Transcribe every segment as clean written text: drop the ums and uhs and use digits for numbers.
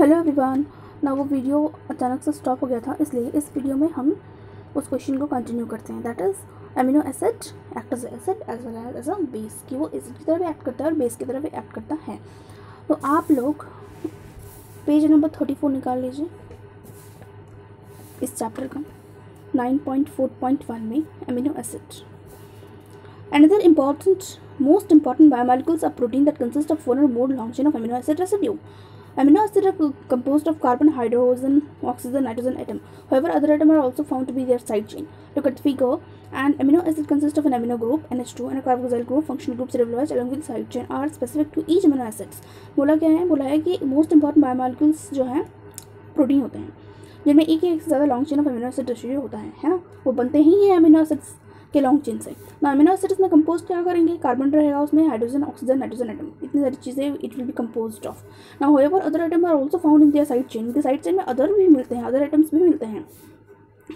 Hello everyone. ना वो video अचानक से स्टॉप हो गया था, इसलिए इस वीडियो में हम उस क्वेश्चन को कंटिन्यू करते हैं। That is amino acid act as acid as well as a base, कि वो एसिड की तरह भी एक्ट करता है और बेस की तरह भी एक्ट करता है। तो आप लोग पेज नंबर 34 निकाल लीजिए इस चैप्टर का 9.4.1 में amino acid. Another most important biomolecules are protein that consist of one or more long chain of amino acid residue. Amino acids are composed of carbon, hydrogen, oxygen, nitrogen atom. However, other atoms are also found to be their side chain. Look at the figure. An amino acid consists of an amino group NH2 and a carboxyl group functional group COOH along with side chain are specific to each amino acids. बोला क्या है? बोला है कि most important biomolecules जो हैं protein होते हैं जिनमें एक से ज़्यादा long chain of amino acid residue होता है ना। वो बनते ही हैं अमीनो एसिड्स के लॉन्ग चेन से ना। अमीनो एसिड्स में कंपोज क्या करेंगे? कार्बन रहेगा उसमें, हाइड्रोजन, ऑक्सीजन, नाइट्रोजन एटम, इतनी सारी चीज़ें it will be composed of. ना however other atom are also found in their side chain. उनके साइड चेन में अदर भी मिलते हैं, अदर एटम्स भी मिलते हैं।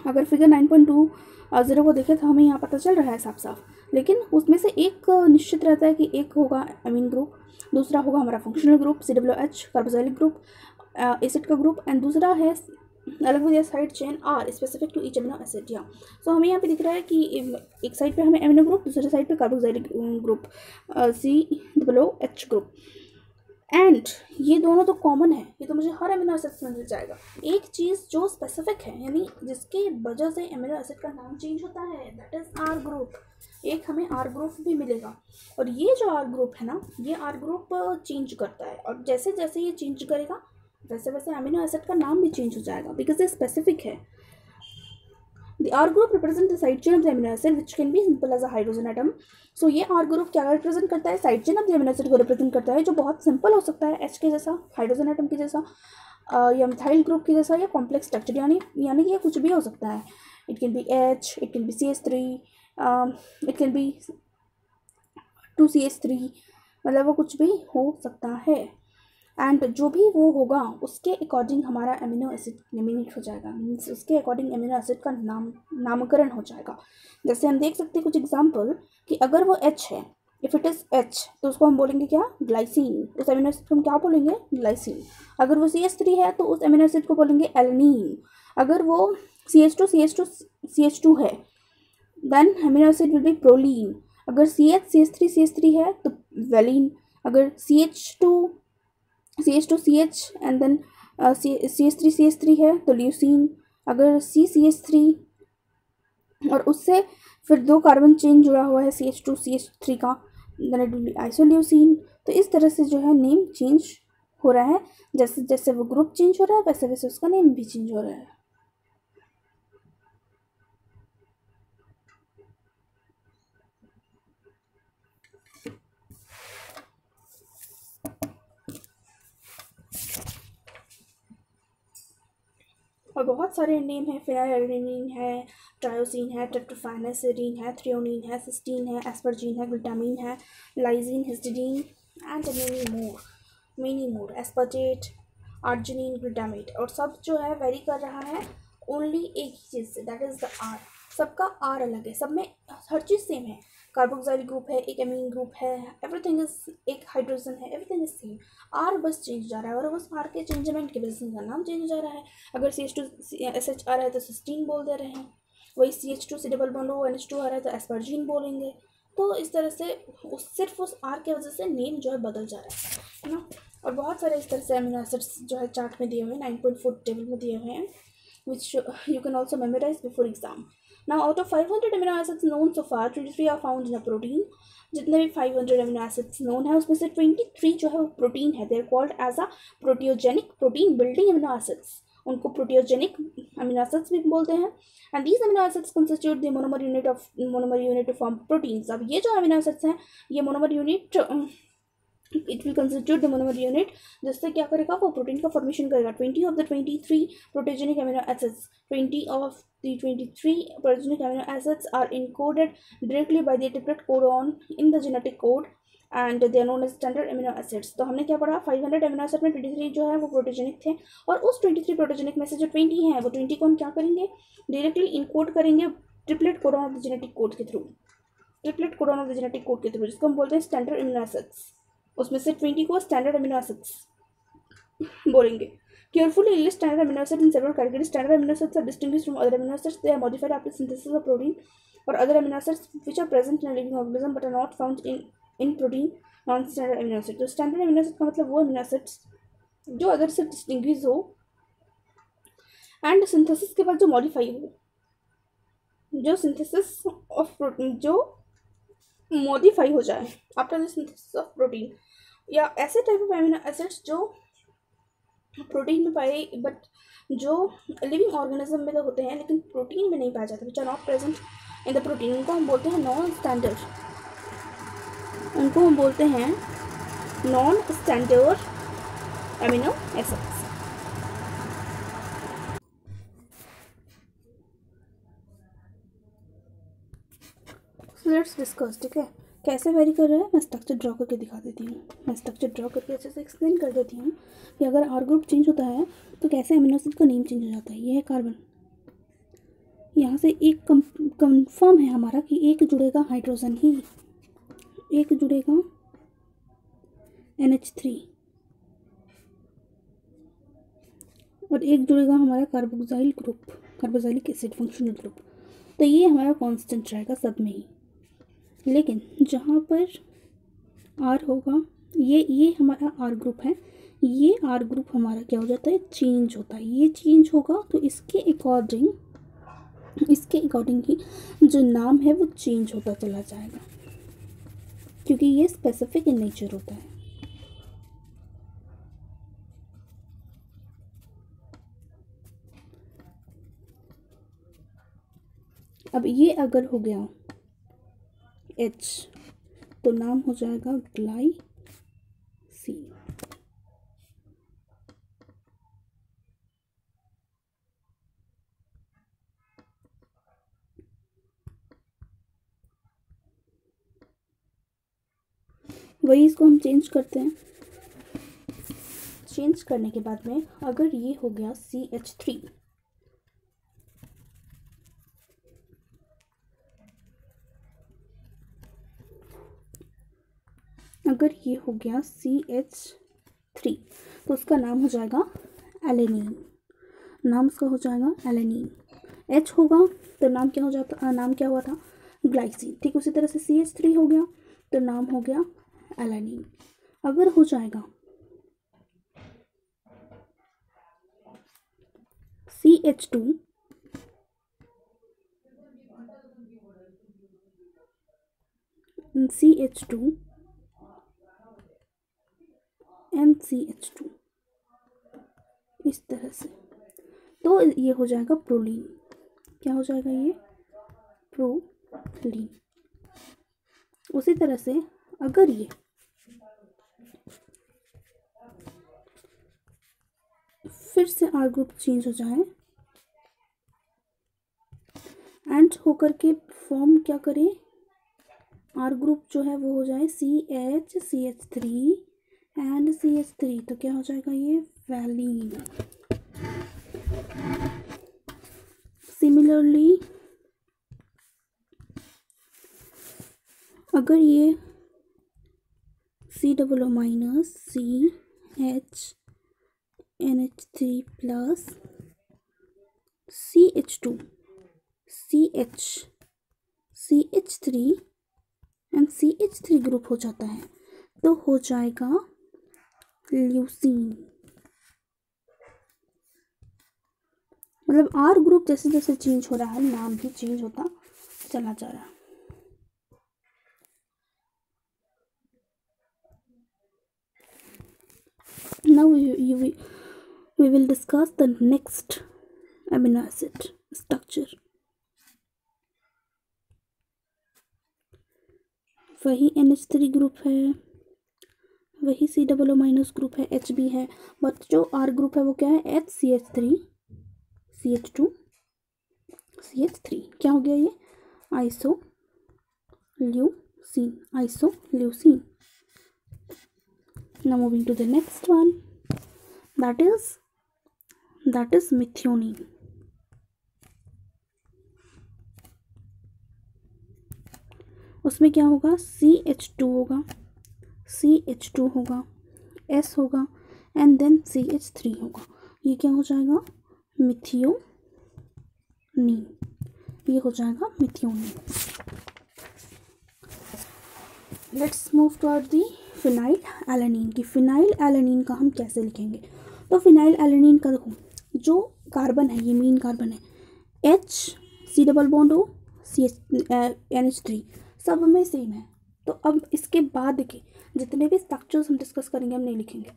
अगर फिगर 9.20 को देखें तो हमें यहाँ पता चल रहा है साफ साफ, लेकिन उसमें से एक निश्चित रहता है कि एक होगा अमीन ग्रुप, दूसरा होगा हमारा functional group COOH carboxylic group acid का ग्रुप, एंड दूसरा है अलग with side chain R specific to each amino acid. या सो हमें यहाँ पे दिख रहा है कि एक साइड पे हमें अमीनो ग्रुप, दूसरे साइड पे carboxylic group COOH group, and ये दोनों तो कॉमन है, ये तो मुझे हर अमीनो एसिड में मिल जाएगा। एक चीज़ जो स्पेसिफिक है यानी जिसके वजह से अमीनो एसिड का नाम चेंज होता है, दैट इज़ आर ग्रुप। एक हमें आर ग्रुप भी मिलेगा, और ये जो आर ग्रुप है ना, ये आर ग्रुप चेंज करता है, और जैसे जैसे ये चेंज करेगा वैसे वैसे अमीनो एसिड का नाम भी चेंज हो जाएगा, बिकॉज ये स्पेसिफिक है। The R group represents the side chain of the amino acid, which can be simple as a hydrogen atom. So ये R group क्या रिप्रेजेंट करता है? Side chain of the amino acid को represent करता है, जो बहुत सिंपल हो सकता है, H के जैसा, हाइड्रोजन एटम के जैसा, या मिथाइल ग्रुप के जैसा, या कॉम्प्लेक्स स्ट्रक्चर, यानी कि ये कुछ भी हो सकता है। It can B H, it can B CH3, it can B 2CH3, मतलब वो कुछ भी हो सकता है। एंड जो भी वो होगा उसके अकॉर्डिंग हमारा अमीनो एसिड नोमिनेट हो जाएगा, मीन्स उसके अकॉर्डिंग अमीनो एसिड का नामकरण हो जाएगा। जैसे हम देख सकते हैं कुछ एग्जांपल कि अगर वो H है, इफ़ इट इज़ H तो उसको हम बोलेंगे क्या? ग्लाइसिन। उस अमीनो एसिड को हम क्या बोलेंगे? ग्लाइसिन। अगर वो CH3 है तो उस अमीनो एसिड को बोलेंगे एलेनिन। अगर वो CH2 है then amino acid will be proline. अगर CH3 है तो वेलिन। अगर CH2CH एंड देन CH3 है तो ल्यूसीन। अगर CH3 और उससे फिर 2 कार्बन चेन जुड़ा हुआ है CH2CH3 का, then it will be isoleucine. तो इस तरह से जो है नेम चेंज हो रहा है, जैसे जैसे वो ग्रुप चेंज हो रहा है वैसे वैसे उसका नेम भी चेंज हो रहा है। और बहुत सारे नेम हैं, फेनाइलएडेनिन है, ट्रायोसिन है, ट्रिप्टोफैन है, थ्रियोनिन है, सिस्टीन है, एस्परजीन है, ग्लूटामीन है, lysine, histidine and many more aspartate, arginine, glutamate. और सब जो है वेरी कर रहा है ओनली एक ही चीज़ से, दैट इज़ द आर। सबका आर अलग है, सब में हर चीज़ सेम है। कार्बोक्सिल ग्रुप है, एक अमीन ग्रुप है, एवरीथिंग इज, एक हाइड्रोजन है, एवरीथिंग इज सेम। आर बस चेंज जा रहा है, और उस आर के चेंजमेंट की वजह से उनका नाम चेंज जा रहा है। अगर CH2SH आ रहा है तो सिस्टीन बोल दे रहे हैं, वही CH2 डबल बॉन्ड NH2 आ रहा है तो एस्पर्जीन बोलेंगे। तो इस तरह से सिर्फ उस आर की वजह से नेम जो है बदल जा रहा है ना। और बहुत सारे इस तरह से अमीनो एसिड्स जो है चार्ट में दिए हुए हैं, 9.4 टेबल में दिए हुए हैं, which you can also memorize before exam. Now out of 500 amino acids known so far, 23 are found in a protein. जितने भी 500 amino acids known है उसमें से 23 जो है वो प्रोटीन है। they are called as a proteogenic protein building amino acids. उनको प्रोटियोजेनिक अमीनो एसिड्स भी बोलते हैं। And these amino acids constitute the monomer unit to form proteins. अब ये जो अमीनो एसिड्स हैं ये monomer unit, it will constitute the monomer unit, जिससे क्या करेगा? वो प्रोटीन का फॉर्मेशन करेगा। 20 of the 23 proteogenic amino acids 20 of the 23 proteogenic amino acids are encoded directly by the triplet codon in the genetic code and they are known as standard amino acids. तो हमने क्या पढ़ा? 500 amino acid में 23 जो है वो प्रोटेजेनिक थे, और उस 23 प्रोटेजेनिक में से जो 20 हैं वो 20 को हम क्या करेंगे? डायरेक्टली इनकोड करेंगे triplet codon of the genetic code के through, triplet codon of the genetic code के थ्रू, जिसको हम बोलते हैं स्टैंडर्ड अमीनो एसिड्स। उसमें से 20 को स्टैंडर्ड अमीनो एसिड्स बोलेंगे। Carefully list standard amino acids in several categories. Standard amino acids are distinguished from other amino acids. They are modified after synthesis of protein or other amino acids which are present in a living organism but are not found in protein. Non-standard amino acids. तो standard amino acid का मतलब वो amino acids जो other से distinguish हो and synthesis के बाद जो मॉडिफाई हो, जो सिंथेसिस ऑफ प्रोटीन जो मॉडिफाई हो जाए after the synthesis of protein, या ऐसे टाइप ऑफ एमिनो एसिड्स जो प्रोटीन में पाए बट जो लिविंग ऑर्गेनिज्म में तो होते हैं लेकिन प्रोटीन में नहीं पाया जाता, which are not present in the protein, उनको हम बोलते हैं नॉन स्टैंडर्ड, उनको हम बोलते हैं non standard amino acids. Let's discuss. ठीक है, कैसे वेरी कर रहे हैं मैं स्ट्रक्चर ड्रॉ करके दिखा देती हूँ. मैं स्ट्रक्चर ड्रॉ करके अच्छे से एक्सप्लेन कर देती हूँ कि अगर आर ग्रुप चेंज होता है तो कैसे अमीनो एसिड का नेम चेंज हो जाता है. ये है कार्बन. यहाँ से एक कंफर्म है हमारा कि एक जुड़ेगा हाइड्रोजन ही, एक जुड़ेगा NH3 और एक जुड़ेगा हमारा carboxyl group, carboxylic acid functional group. तो ये हमारा कांस्टेंट रहेगा सब में ही. लेकिन जहाँ पर आर होगा, ये हमारा आर ग्रुप है, ये आर ग्रुप हमारा क्या हो जाता है, चेंज होता है. ये चेंज होगा तो इसके अकॉर्डिंग ही जो नाम है वो चेंज होता चला जाएगा क्योंकि ये स्पेसिफिक इन नेचर होता है. अब ये अगर हो गया H तो नाम हो जाएगा ग्लाइसिन. वही इसको हम चेंज करते हैं. चेंज करने के बाद में अगर ये हो गया CH3, अगर ये हो गया CH3 तो उसका नाम हो जाएगा एलेनिन. नाम उसका हो जाएगा एलेनिन. H होगा तो नाम क्या हो जाता, नाम क्या हुआ था, ग्लाइसिन. ठीक उसी तरह से CH3 हो गया तो नाम हो गया एलेनिन. अगर हो जाएगा CH2 and CH2 इस तरह से, तो ये हो जाएगा प्रोलीन. क्या हो जाएगा ये, प्रोलीन. उसी तरह से अगर ये फिर से आर ग्रुप चेंज हो जाए एंड होकर के फॉर्म क्या करे, आर ग्रुप जो है वो हो जाए CH3 एंड CH3 तो क्या हो जाएगा ये वैलीन. सिमिलरली अगर ये COO minus CHNH3 plus CH3 and CH3 group हो जाता है तो हो जाएगा ल्यूसीन. मतलब आर ग्रुप जैसे जैसे चेंज हो रहा है नाम भी चेंज होता चला जा रहा है. Now we will discuss the next amino acid structure. वही NH3 ग्रुप है, वही COO माइनस ग्रुप है, H भी है, बट जो R ग्रुप है वो क्या है, HCH3 CH2 CH3. क्या हो गया ये, isoleucine. Now moving to the next one, that is methionine. उसमें क्या होगा, CH2 होगा, S होगा एंड देन CH3 होगा. ये क्या हो जाएगा, मिथियोनीन, ये हो जाएगा methionine. Let's move toward the phenylalanine की। फिनाइल एलेनिन का हम कैसे लिखेंगे, तो फिनाइल एलेनिन का देखो जो कार्बन है, ये मेन कार्बन है, H C double bond O NH3 सब में सेम है। तो अब इसके बाद के जितने भी स्ट्रक्चर्स हम डिस्कस करेंगे हम नहीं लिखेंगे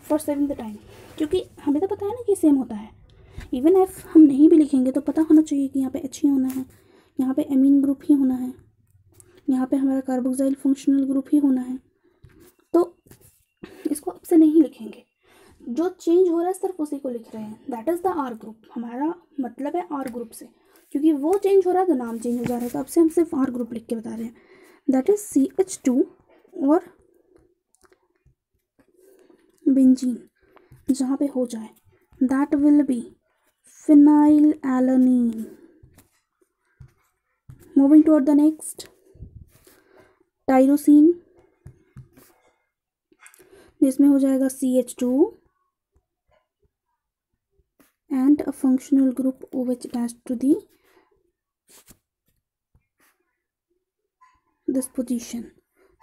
फॉर सेविंग द टाइम, क्योंकि हमें तो पता है ना कि सेम होता है। इवन एफ हम नहीं भी लिखेंगे तो पता होना चाहिए कि यहाँ पे H ही होना है, यहाँ पे एमीन ग्रुप ही होना है, यहाँ पे हमारा कार्बोक्सिल फंक्शनल ग्रुप ही होना है। तो इसको अब से नहीं लिखेंगे, जो चेंज हो रहा है सिर्फ उसी को लिख रहे हैं, that is the R group. हमारा मतलब है आर ग्रुप से, क्योंकि वो चेंज हो रहा है तो नाम चेंज हो जा रहा है, तो अब से हम सिर्फ आर ग्रुप लिख के बता रहे हैं, दैट इज CH2 और बेंजीन जहाँ पे हो जाए, that will B phenyl alanine. Moving toward the next, tyrosine, जिसमें हो जाएगा CH2 and a functional group OH attached to the this position,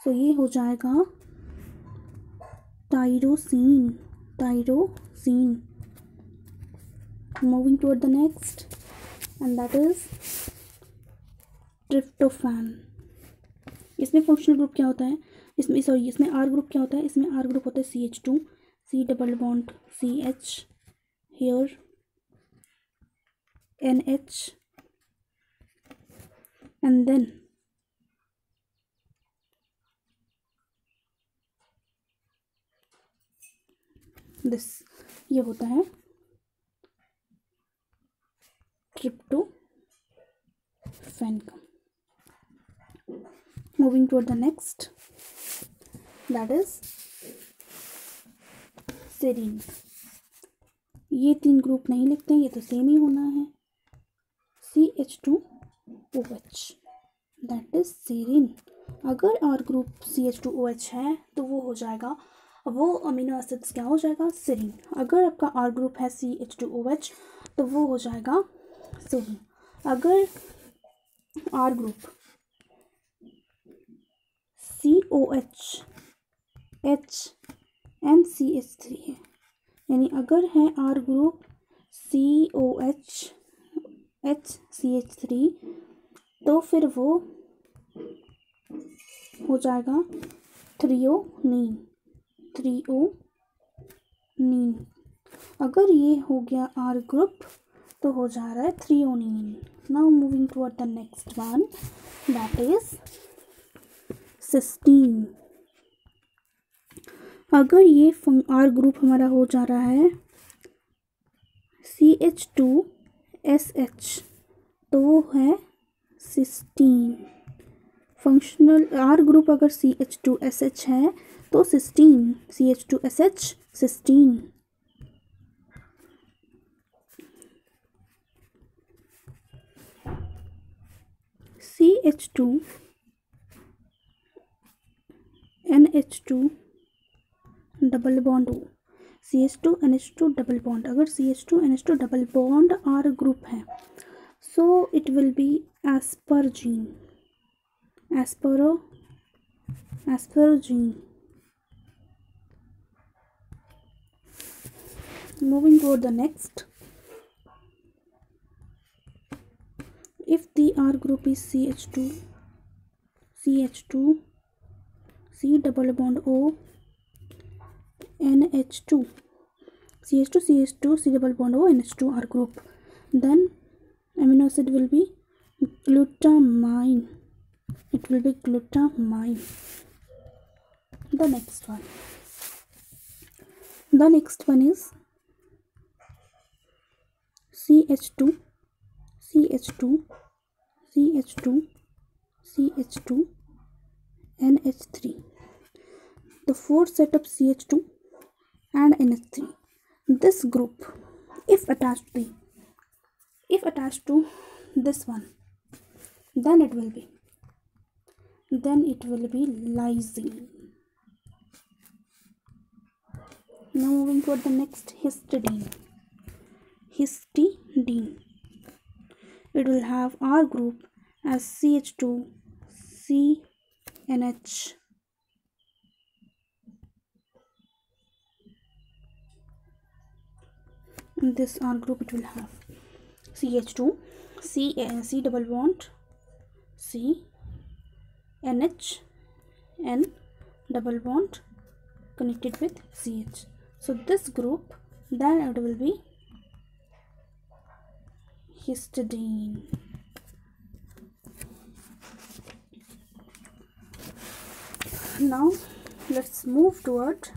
so ये हो जाएगा tyrosine, tyrosine. Moving toward the next, and that is tryptophan. इसमें functional group क्या होता है, इसमें सॉरी इसमें आर ग्रुप क्या होता है, इसमें आर ग्रुप होता है CH2 C double bond CH here NH and then this, ये होता है ट्रिप्टोफैन का। Moving toward the next, that is serine. ये तीन ग्रुप नहीं लिखते हैं, ये तो सेम ही होना है, CH2OH, दैट इज सेरीन। अगर आर ग्रुप CH2OH है तो वो हो जाएगा, वो अमीनो एसिड्स क्या हो जाएगा, सेरीन। अगर आपका आर ग्रुप है CH2OH तो वो हो जाएगा सेरीन। अगर R group COH H and CH3 है, यानी अगर है are group COH H CH3 तो फिर वो हो जाएगा थ्रियोनीन, थ्रियोनीन। अगर ये हो गया आर ग्रुप तो हो जा रहा है threonine. Now moving toward the next one, that is cysteine. अगर ये आर ग्रुप हमारा हो जा रहा है CH2SH तो वो है सिस्टीन। फंक्शनल आर ग्रुप अगर CH2SH है तो cysteine, CH2SH cysteine. CH2 NH2 double bond O, CH2 NH2 double bond. अगर CH2 NH2 double bond R group है so it will be asparagine, asparagine. Moving toward the next, if the R group is CH2 C double bond O NH2 CH2 C double bond O NH2 R group, then amino acid will be glutamine, it will be glutamine. The next one is CH2 NH3, the fourth set of CH2 and NH3. This group if attached to this one, then it will be lysine, Now moving for the next, histidine. Histidine. It will have R group as CH2, CNH. In this R group it will have CH2, C double bond, C, NH, N double bond connected with CH. So this group, then it will be histidine. Now let's move toward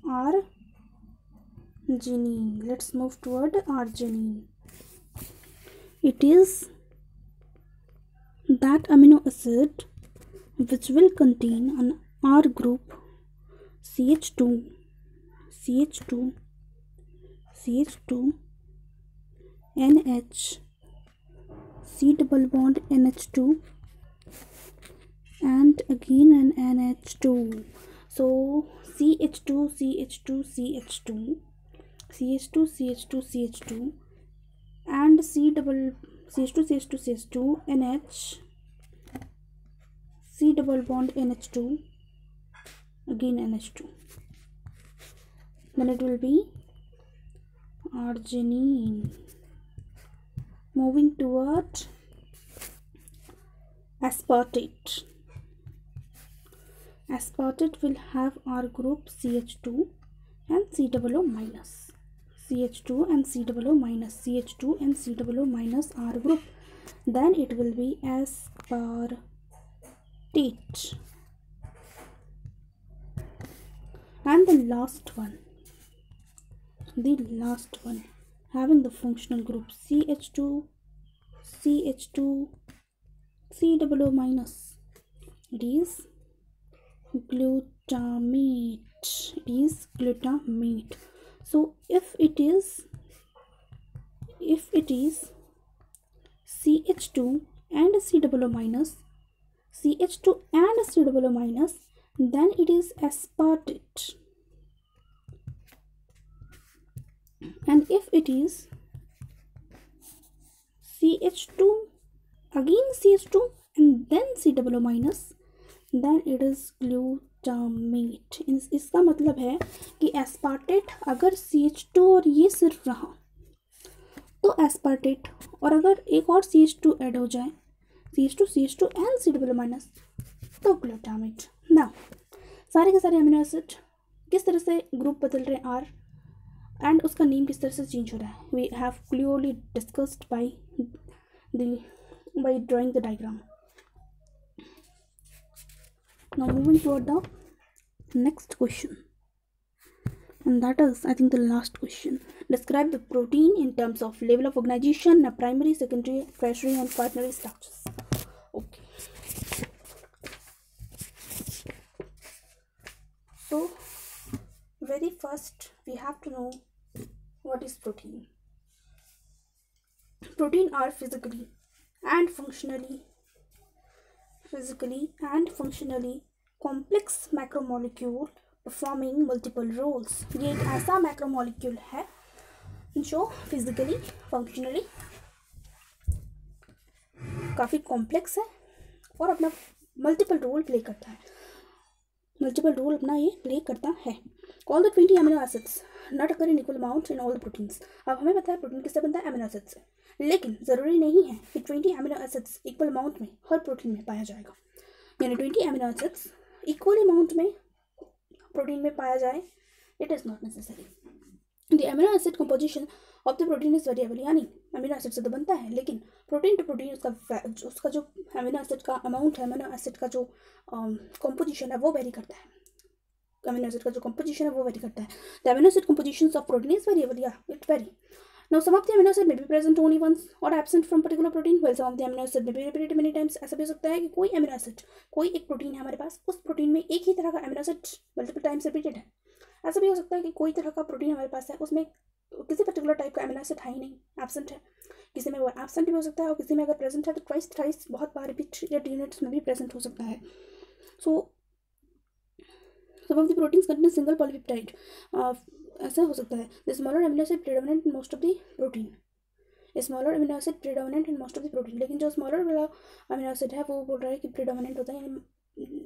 arginine. Let's move toward arginine. It is that amino acid which will contain an R group, CH2, CH2, CH2, NH, C double bond NH2, and again an NH2. So CH2, CH2, CH2, CH2, CH2, CH2, and CH2, CH2, CH2, NH, C double bond NH2, again NH2. Then it will be arginine. Moving toward aspartate. Aspartate will have R group CH2 and COO minus. CH2 and COO minus, CH2 and COO minus R group. Then it will be aspartate. And the last one having the functional group CH2, CH2, COO minus. It is glutamate. So if it is CH2 and COO minus, CH2 and COO minus, then it is aspartate. And if it is CH2 again CH2 and then COO minus, then it is glutamate. इसका मतलब है कि aspartate अगर CH2 और ये सिर्फ रहा तो एस्पार्टेट, और अगर एक और CH2 ऐड हो जाए, CH2 एंड COO माइनस, तो ग्लूटामेट. नाउ सारे के सारे अमीनो एसिड किस तरह से ग्रुप बदल रहे हैं R, एंड उसका नेम किस तरह से चेंज हो रहा है, we have clearly discussed by drawing the diagram. Now moving toward the next question, and that is, I think, the last question. Describe the protein in terms of level of organization, primary, secondary, tertiary and quaternary structures. Okay. So very first we have to know what is protein. Protein are physically and functionally complex macromolecule performing multiple roles. ये एक ऐसा macromolecule है जो physically functionally काफ़ी complex है और अपना multiple role play करता है. All the 20 amino acids not occur in equal amount in all the proteins. अब हमें पता है प्रोटीन किससे बनता है, अमीनो एसिड से, लेकिन ज़रूरी नहीं है कि 20 अमीनो एसिड्स इक्वल अमाउंट में हर प्रोटीन में पाया जाएगा. यानी 20 अमीनो एसिड्स इक्वल अमाउंट में प्रोटीन में पाया जाए, it is not necessary. The amino acid composition of the protein is variable. यानी अमीनो एसिड से तो बनता है, लेकिन प्रोटीन टू प्रोटीन उसका जो अमीनो एसिड का अमाउंट है, अमीनो एसिड का जो कंपोजिशन है वो वेरी करता है. The amino acid compositions of protein is variable. Yeah, it vary. Now some of the amino acid may be present only once or absent from particular protein, while some of the amino acid may be repeated many times. ऐसा भी हो सकता है कि कोई amino acid, कोई एक protein है हमारे पास, उस प्रोटीन में एक ही तरह का amino acid multiple times repeated है. ऐसा भी हो सकता है कि कोई तरह का प्रोटीन हमारे पास है, उसमें किसी पर्टिकुलर टाइप का amino acid है ही नहीं, absent है. किसी में वो absent भी हो सकता है, और किसी में अगर present है तो twice thrice बहुत बार रिपीट या यूनिट्स में भी present हो सकता है. So some of the proteins contain single polypeptide, ऐसा हो सकता है। The smaller amino acid predominant in most of the protein, smaller amino acid predominant in most of the protein, लेकिन जो स्मॉलर वाला अमीनो एसिड है वो बोल रहा है कि प्रेडोमिनेंट होता है, यानी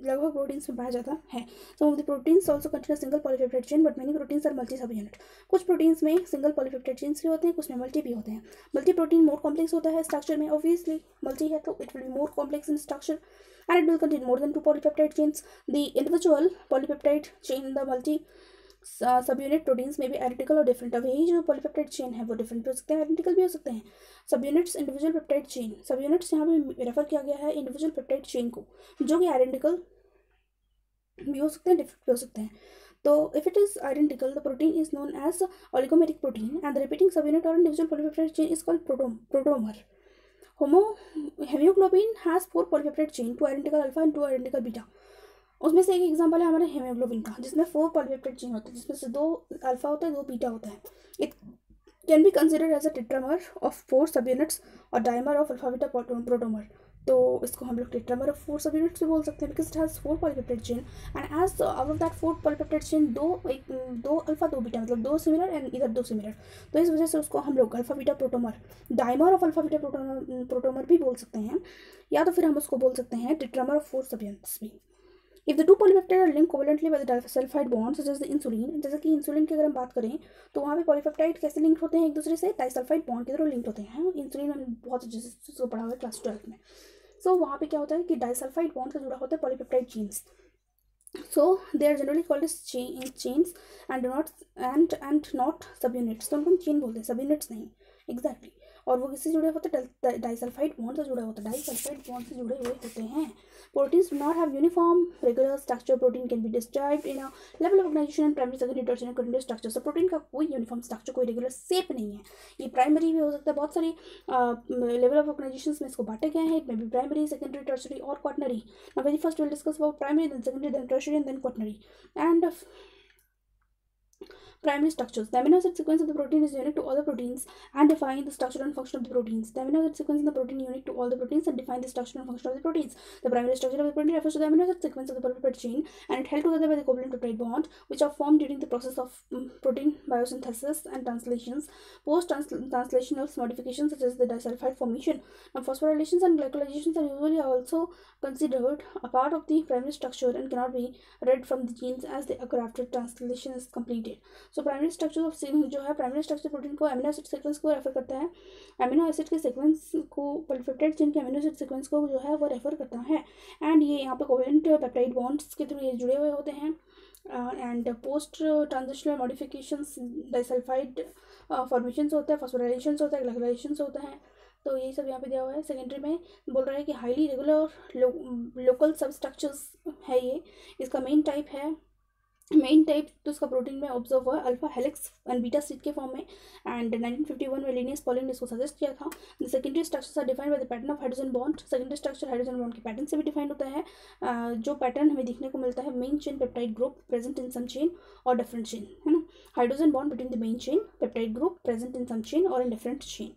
लगभग प्रोटीन्स में पाया जाता है। Some of the proteins also contain single polypeptide chain but many proteins are multi subunit. कुछ प्रोटीन्स में सिंगल पॉलीपेप्टाइड चेन्स भी होते हैं, कुछ में मल्टी भी होते हैं। मल्टी प्रोटीन मोर कॉम्प्लेक्स होता है स्ट्रक्चर में, ऑब्वियसली मल्टी है तो it will be more complex in structure and it will contain more than 2 polypeptide chains. The individual polypeptide chain, the multi subunit proteins may be identical or different. अब यही जो polypeptide chain है वो different भी हो सकते हैं, identical भी हो सकते हैं। subunits individual peptide chain, subunits यहाँ पे रेफर किया गया है individual peptide chain को, जो कि identical भी हो सकते हैं, different भी हो सकते हैं। तो if it is identical, the protein is known as oligomeric protein and the repeating subunit or individual polypeptide chain is called protomer. Haemoglobin has 4 polypeptide chain, 2 identical alpha and 2 identical beta. उसमें से एक example है हमारे haemoglobin का, जिसमें 4 polypeptide chain होते हैं, जिसमें से 2 अल्फा होता है, 2 बीटा होता है। It can be considered as a tetramer of 4 subunits और dimer of alpha beta protomer. तो इसको हम लोग टेट्रामर ऑफ 4 सब यूनिट्स भी बोल सकते हैं, because it has 4 polypeptide chain and as out of that 4 polypeptide chain 2 alpha 2 beta, मतलब 2 सिमिलर एंड इधर 2 सिमिलर, तो इस वजह से उसको हम लोग alpha beta protomer, dimer of alpha beta protomer भी बोल सकते हैं, या तो फिर हम उसको बोल सकते हैं टेट्रामर ऑफ 4 सब यूनिट्स भी। If the 2 polypeptide are link covalently by the disulfide bond such as the insulin, जैसे कि इंसुलिन की अगर हम बात करें तो वहाँ पे पॉलीपेप्टाइड कैसे लिंक होते हैं एक दूसरे से, डाइसल्फाइड बॉन्ड के थ्रू लिंक होते हैं। इंसुलिन हमने बहुत अच्छे से पढ़ा हुआ है क्लास 12 में। सो वहाँ पे क्या होता है कि डाइसल्फाइड बॉन्ड से जुड़ा होता है polypeptide chains, so they are generally called as chains and not subunits. तो उनको चेन बोलते हैं, सब यूनिट्स नहीं, एग्जैक्टली। और वो किससे जुड़े होते हैं, डाइसल्फाइड बॉन्ड से जुड़े होते हैं, डाइसल्फाइड बॉन्ड से जुड़े हुए होते हैं। Proteins do not have uniform regular structure, protein can be described in a level of organization primary secondary tertiary continuous structure. So protein का कोई यूनिफॉर्म स्ट्रक्चर, कोई रेगुलर शेप नहीं है, ये प्राइमरी भी हो सकता है, बहुत सारी लेवल ऑफ ऑर्गेनाइजेशन में इसको बांटे गए हैं, it may be primary secondary tertiary और quaternary. Now very first will discuss about primary, then secondary, then tertiary and then quaternary. And primary structures. The amino acid sequence of the protein is unique to all the proteins and define the structure and function of the proteins. The amino acid sequence in the protein is unique to all the proteins and define the structure and function of the proteins. The primary structure of the protein refers to the amino acid sequence of the polypeptide chain and it held together by the covalent peptide bond, which are formed during the process of protein biosynthesis and translations. Post-translational modifications such as the disulfide formation. Now, phosphorylations and glycolysations are usually also considered a part of the primary structure and cannot be read from the genes as they occur after translation is completed. So primary structure of जो है, primary structure protein को amino acid sequence को refer करता है, amino acid के sequence को, polypeptide chain के amino acid sequence को जो है वो रेफर करता है। एंड ये यहाँ पे कोवेलेंट पेप्टाइड बॉन्ड्स के थ्रू ये जुड़े हुए होते हैं। And post transitional modifications, disulphide formations होता है, फॉस्फोराइलेशंस होता है, ग्लाइकोलाइजेशंस होता है। तो यही सब यहाँ पे दिया हुआ है। सेकेंडरी में बोल रहा है कि highly regular local substructures है ये, इसका मेन टाइप है, मेन टाइप तो इसका प्रोटीन में ऑब्जर्व हुआ alpha helix and beta sheet के फॉर्म में। एंड 1951 में लिनियस पॉलिन ने इसको सजेस्ट किया था। The secondary structures are defined by the pattern of hydrogen bond. Secondary structure hydrogen bond के पैटर्न से भी डिफाइंड होता है, जो पैटर्न हमें देखने को मिलता है main chain peptide group present in same chain और डिफरेंट चेन, है ना। Hydrogen bond between the main chain peptide group present in same chain और in different chain.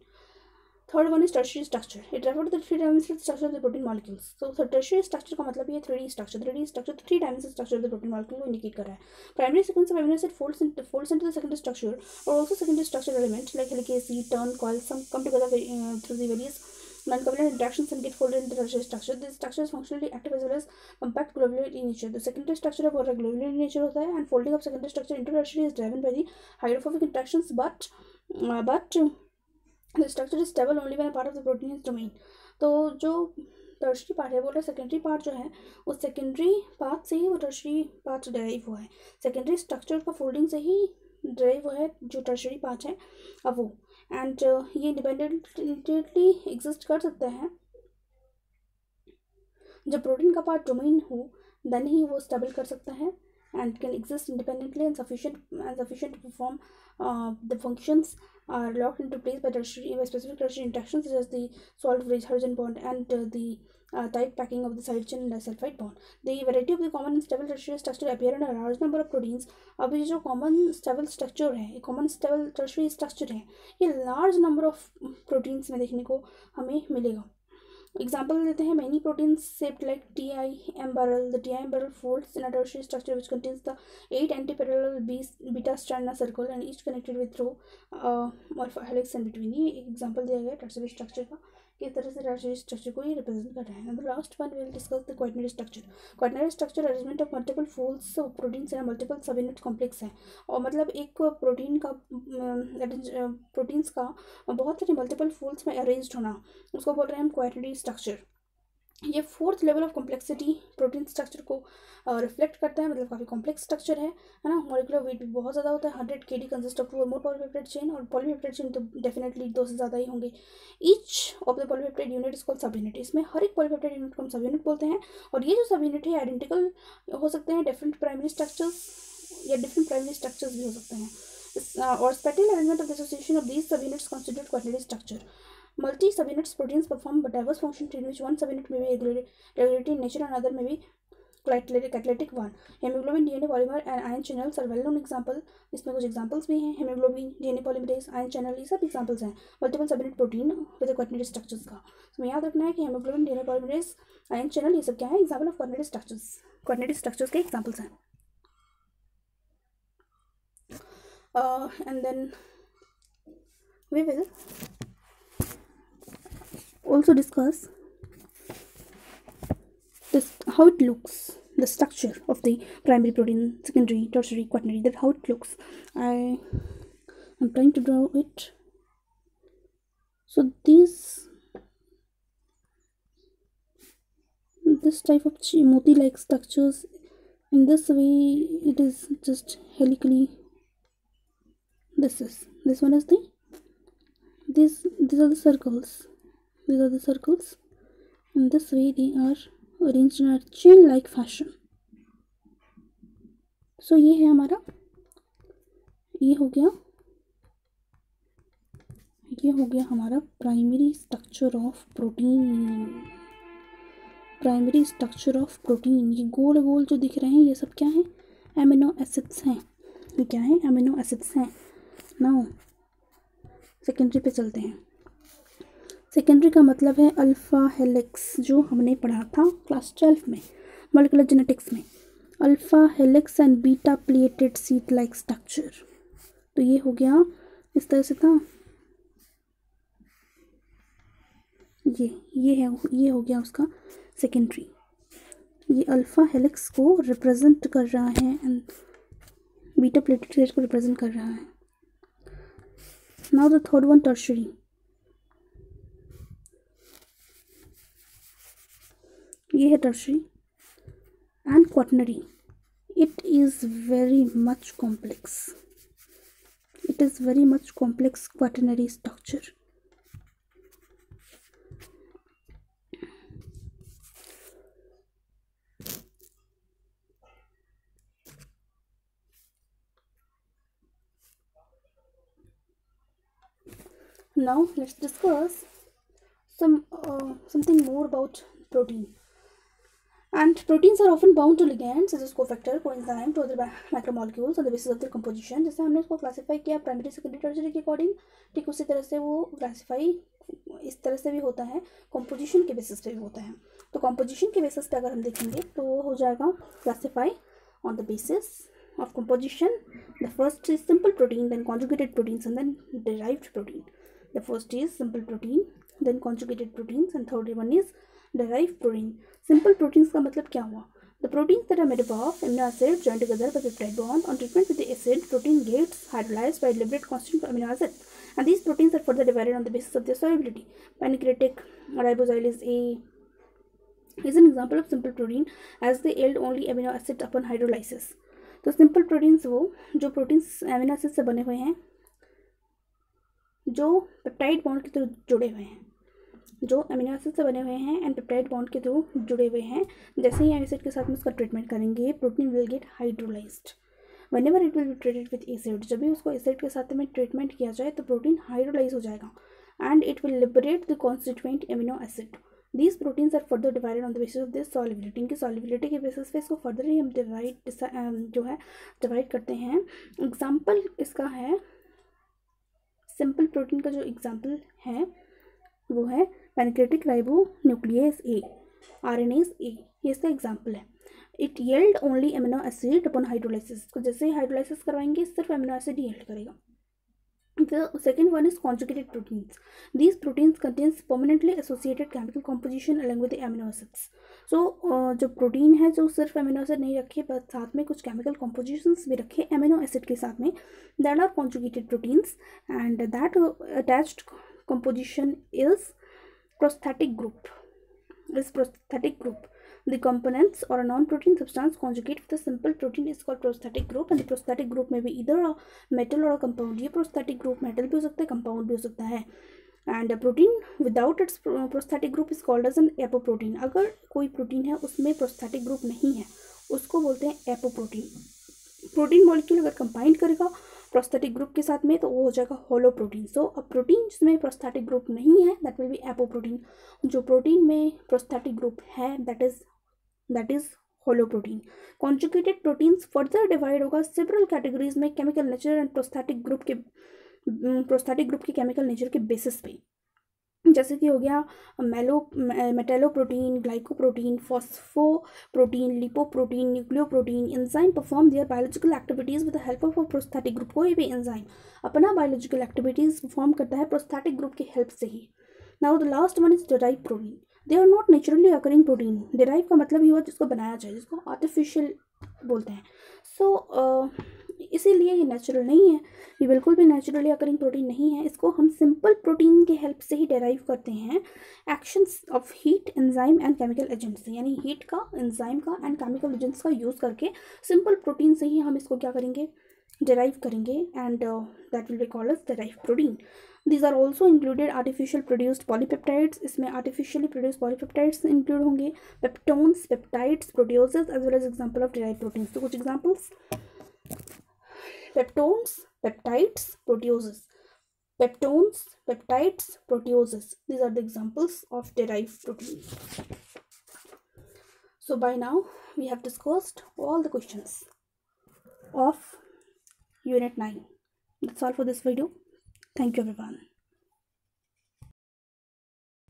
Third one is tertiary structure, it refer to the 3 dimensional structure of the protein molecules. तो tertiary structure का मतलब ये 3D structure, 3D structure तो 3 dimensional structure of the protein molecule को indicate कर रहा है। Primary sequence of amino acid folds into the secondary structure or also secondary structure elements like helicase, turn, coil, some come together through the various non-covalent interactions and get folded into the tertiary structure. This structure is functionally active as well as compact globular in nature. The secondary structure of globular in nature होता है and folding of secondary structure into tertiary is driven by the hydrophobic interactions, but the structure is stable only when a part of the protein is domain. तो जो tertiary part है, बोल रहे secondary part जो है उस secondary part से ही वो टर्शरी पार्ट डराइव हुआ है, सेकेंडरी स्ट्रक्चर का फोल्डिंग से ही डराइव हुआ है जो टर्शरी पार्ट है अब वो। एंड ये इंडिपेंडेंटली एग्जिस्ट कर सकता है, जब प्रोटीन का पार्ट डोमेन हो देन ही वो स्टेबल कर सकता है and can exist independently and sufficient to perform the functions are locked into place by specific tertiary interactions such as the salt-bridge hydrogen bond and the tight packing of the side chain and disulfide bond. The variety of the common and stable tertiary structure appear in a large number of proteins. अब ये जो common stable structure है, ये common stable tertiary structure है, ये large number of proteins में देखने को हमें मिलेगा। एग्जाम्पल देते हैं, many proteins shaped like TIM barrel. The TIM barrel folds in a tertiary structure which contains the 8 antiparallel beta strand in a circle and each connected with row और helix in between. ये एक example दिया गया tertiary structure का, किस तरह से tertiary structure को ये रिप्रेजेंट कर रहा है. The last one will discuss the quaternary structure. Quaternary structure arrangement of multiple folds of proteins in multiple सब यूनिट कॉम्प्लेक्स है. और मतलब एक प्रोटीन का प्रोटीन्स का बहुत सारे मल्टीपल फोल्ड्स में अरेंज होना, उसको बोल रहे हैं हम क्वाटरनरी स्ट्रक्चर. ये fourth level of complexity protein structure को रिफ्लेक्ट करता है, मतलब काफ़ी कॉम्प्लेक्स स्ट्रक्चर है ना. मॉलिकुलर वेट भी बहुत ज़्यादा होता है, 100 kd कंसिस्ट ऑफ 2 और मोर पॉलीपेप्टाइड चेन, और पॉलीपेप्टाइड चेन तो डेफिनेटली 2 से ज़्यादा ही होंगे. Each of the polypeptide unit is called सब यूनिट. इसमें हर एक पॉलीपेप्टाइड यूनिट को हम सब यूनिट बोलते हैं. और ये जो सब यूनिट है आइडेंटिकल हो सकते हैं, डिफरेंट प्राइमरी स्ट्रक्चर्स या डिफरेंट प्राइमरी स्ट्रक्चर्स भी हो सकते हैं. और spatial arrangement of the association of these subunits constitute quaternary structure. Multi subunits proteins perform diverse functions in which one subunit may be regulatory in nature and another may be catalytic one. Hemoglobin, DNA polymer and ion channels are well known example. इसमें कुछ examples भी हैं. Hemoglobin, DNA polymerase, ion channel, ये सब examples हैं multiple subunit protein with quaternary structures का. तो याद रखना है कि hemoglobin, DNA polymerase, ion channel ये सब क्या है, example of quaternary structures. Quaternary structures के examples हैं. And then we will also discuss this, how it looks, the structure of the primary protein, secondary, tertiary, quaternary, that how it looks. I'm trying to draw it. So this type of moti like structures, in this way it is just helically. This one is these are the circles. These are the circles. In this way they are arranged in a chain like fashion. So ये है हमारा, ये हो गया हमारा primary structure of protein. Primary structure of protein. ये गोल गोल जो दिख रहे हैं ये सब क्या है, एमिनो एसिड्स हैं. ये क्या है, एमिनो एसिड्स हैं. नाउ सेकेंडरी पे चलते हैं. सेकेंडरी का मतलब है अल्फ़ा हेलिक्स, जो हमने पढ़ा था क्लास 12 में मॉलिक्यूलर जेनेटिक्स में. Alpha helix and beta pleated seat like structure. तो ये हो गया, इस तरह से था. ये हो गया उसका सेकेंडरी. ये अल्फ़ा हेलिक्स को रिप्रेजेंट कर रहा है एंड बीटा प्लेटेड सीट को रिप्रेजेंट कर रहा है. Now the third one, tertiary. ये है tertiary and quaternary. It is very much complex. It is very much complex quaternary structure. Now let's discuss something more about protein. And proteins are often bound to ligands such as cofactor, coenzyme to other macromolecules on the basis of their composition. जैसे हमने इसको classify किया primary secondary tertiary के according, ठीक उसी तरह से वो क्लासीफाई इस तरह से भी होता है, कंपोजिशन के बेसिस पे भी होता है. तो कंपोजिशन के बेसिस पे अगर हम देखेंगे तो वो हो जाएगा classify on the basis of composition. The first is simple protein, then conjugated proteins, and then derived protein. The first is simple protein, then conjugated proteins, and third one is derived protein. Simple proteins का मतलब क्या हुआ? The proteins that are made up of amino acids joined together by peptide bond. On treatment with the acid, protein gets hydrolyzed by deliberate constant amino acid, and these proteins are further divided on the basis of their solubility. Pancreatic ribosylase A is an example of simple protein, as they yield only amino acid upon hydrolysis. तो simple proteins वो जो proteins amino acid से बने हुए हैं, जो peptide bond के through जुड़े हुए हैं, जो एमिनो एसिड से बने हुए हैं एंड पेप्टाइड बॉन्ड के थ्रू जुड़े हुए हैं. जैसे ही एसिड के साथ में उसका ट्रीटमेंट करेंगे, protein will get hydrolysed. Whenever it will be treated with acid, जब भी उसको एसिड के साथ में ट्रीटमेंट किया जाए तो प्रोटीन हाइड्रोलाइज हो जाएगा and it will liberate the constituent amino acid. These proteins are further divided on the basis of their solubility. इनकी solubility के बेसिस पे इसको फर्दर ही हम डिवाइड करते हैं. एग्जाम्पल इसका है, सिंपल प्रोटीन का जो एग्जाम्पल है वो है pancreatic ribonuclease A, RNase A, ये इसका एग्जाम्पल है। It yield only amino acid upon hydrolysis, तो जैसे हाइड्रोलाइसिस करवाएंगे सिर्फ एमिनो एसिड येल्ड करेगा। The second one is conjugated proteins. These proteins contains permanently associated chemical composition along with the amino acids. So जो protein है जो सिर्फ amino acid नहीं रखे पर साथ में कुछ केमिकल कॉम्पोजिशंस भी रखे एमिनो एसिड के साथ में, that are conjugated proteins, and that attached composition is prosthetic group. The components or a non-protein substance conjugate with a simple protein is called prosthetic group, and the prosthetic group may be either a metal or a compound. ये prosthetic group metal भी हो सकता है, compound भी हो सकता है। And a protein without its prosthetic group is called as an apoprotein. अगर कोई प्रोटीन है उसमें prosthetic group नहीं है उसको बोलते हैं apoprotein. प्रोटीन मॉलिक्यूल अगर कंबाइन करेगा प्रोस्थेटिक ग्रुप के साथ में तो वो हो जाएगा holo protein. So a protein जिसमें प्रोस्थेटिक ग्रुप नहीं है दैट विल बी एपोप्रोटीन। जो प्रोटीन में प्रोस्थेटिक ग्रुप है that is holo protein. Conjugated proteins further divide होगा सेवरल कैटेगरीज में chemical nature and prosthetic group के केमिकल नेचर के बेसिस पे, जैसे कि हो गया metalloprotein, glycoprotein, phosphoprotein, lipoprotein, nucleoprotein. Enzyme perform their biological activities with the help of a prosthetic group. कोई भी एंजाइम अपना बायोलॉजिकल एक्टिविटीज परफॉर्म करता है प्रोस्थेटिक ग्रुप की हेल्प से ही। Now the last one is derive protein. They are not naturally occurring protein. Derive का मतलब ही हुआ जिसको बनाया जाए, जिसको आर्टिफिशियल बोलते हैं। सो इसीलिए ये नेचुरल नहीं है, ये बिल्कुल भी नेचुरली अकरिंग प्रोटीन नहीं है। इसको हम सिंपल प्रोटीन के हेल्प से ही डेराइव करते हैं actions of heat, enzyme and chemical agents से, यानी हीट का, एंजाइम का एंड केमिकल एजेंट्स का यूज़ करके सिंपल प्रोटीन से ही हम इसको क्या करेंगे, डेराइव करेंगे, and that will be called as derive protein. These are also included artificial produced polypeptides. इसमें artificially produced polypeptides include होंगे, peptones, peptides, proteases as well as example of derived proteins. तो कुछ examples: peptones, peptides, proteases. Peptones, peptides, proteases. These are the examples of derived proteins. So by now we have discussed all the questions of Unit 9. That's all for this video. Thank you everyone.